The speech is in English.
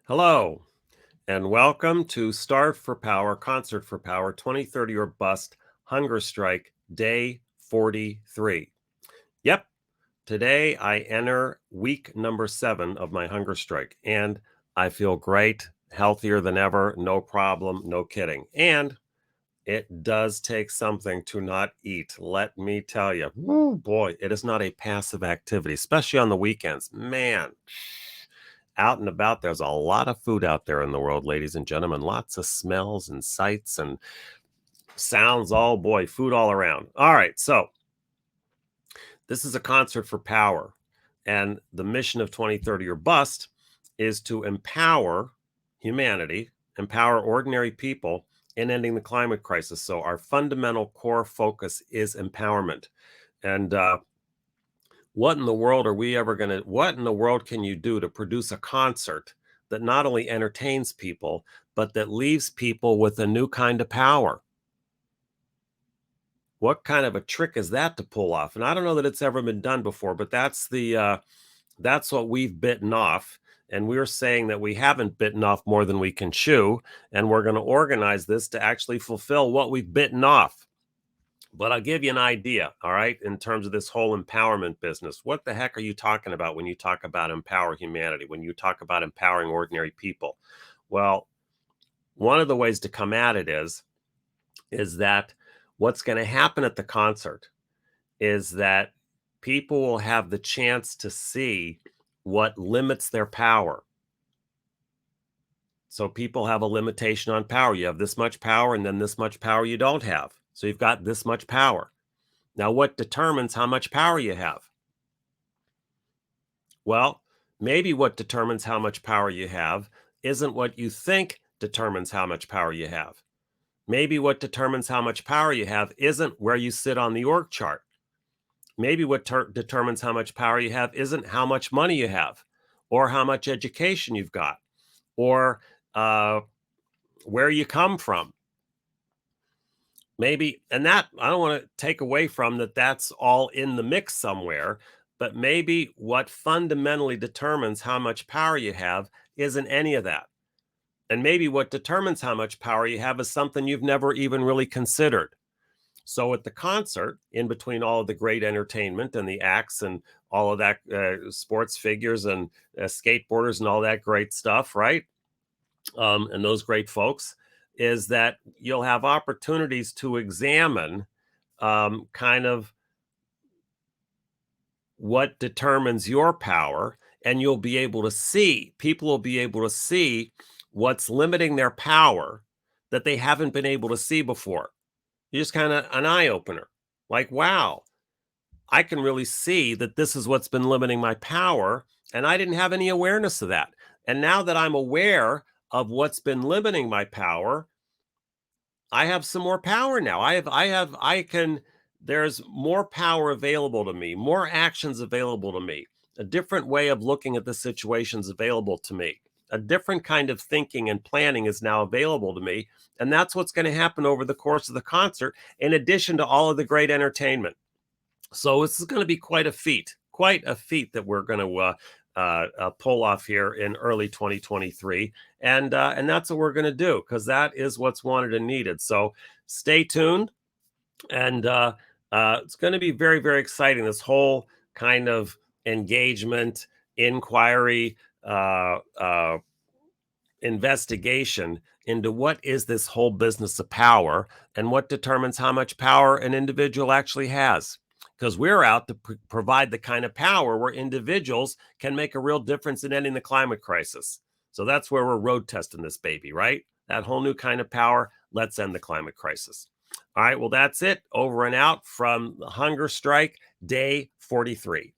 Hello, and welcome to Starve for Power, Concert for Power, 2030 or Bust, Hunger Strike, Day 43. Yep, today I enter week number 7 of my hunger strike, and I feel great, healthier than ever, no problem, no kidding. And it does take something to not eat, let me tell you. Woo, boy, it is not a passive activity, especially on the weekends. Man, out and about, there's a lot of food out there in the world, ladies and gentlemen. Lots of smells and sights and sounds. Oh boy, food all around. All right, so this is a concert for power. And the mission of 2030 or Bust is to empower humanity, empower ordinary people in ending the climate crisis. So our fundamental core focus is empowerment. And what in the world are we ever going to, what in the world can you do to produce a concert that not only entertains people, but that leaves people with a new kind of power? What kind of a trick is that to pull off? And I don't know that it's ever been done before, but that's what we've bitten off. And we're saying that we haven't bitten off more than we can chew. And we're going to organize this to actually fulfill what we've bitten off. But I'll give you an idea, all right, in terms of this whole empowerment business. What the heck are you talking about when you talk about empower humanity, when you talk about empowering ordinary people? Well, one of the ways to come at it is that what's going to happen at the concert is that people will have the chance to see what limits their power. So people have a limitation on power. You have this much power, and then this much power you don't have. So you've got this much power. Now, what determines how much power you have? Well, maybe what determines how much power you have isn't what you think determines how much power you have. Maybe what determines how much power you have isn't where you sit on the org chart. Maybe what determines how much power you have isn't how much money you have, or how much education you've got, or where you come from. Maybe, and that I don't want to take away from that, that's all in the mix somewhere, but maybe what fundamentally determines how much power you have isn't any of that. And maybe what determines how much power you have is something you've never even really considered. So at the concert, in between all of the great entertainment and the acts and all of that, sports figures and skateboarders and all that great stuff, right? And those great folks, is that you'll have opportunities to examine kind of what determines your power, and you'll be able to see, people will be able to see what's limiting their power that they haven't been able to see before. You just kind of an eye opener, like, wow, I can really see that this is what's been limiting my power, and I didn't have any awareness of that. And now that I'm aware of what's been limiting my power, I have some more power now. I can, there's more power available to me, more actions available to me, a different way of looking at the situations available to me. A different kind of thinking and planning is now available to me. And that's what's going to happen over the course of the concert, in addition to all of the great entertainment. So this is going to be quite a feat that we're going to pull off here in early 2023, and that's what we're going to do, because that is what's wanted and needed. So stay tuned, and it's going to be very, very exciting. This whole kind of engagement, inquiry, investigation into what is this whole business of power and what determines how much power an individual actually has. Because we're out to provide the kind of power where individuals can make a real difference in ending the climate crisis. So that's where we're road testing this baby, right? That whole new kind of power. Let's end the climate crisis. All right, well, that's it. Over and out from the Hunger Strike, Day 43.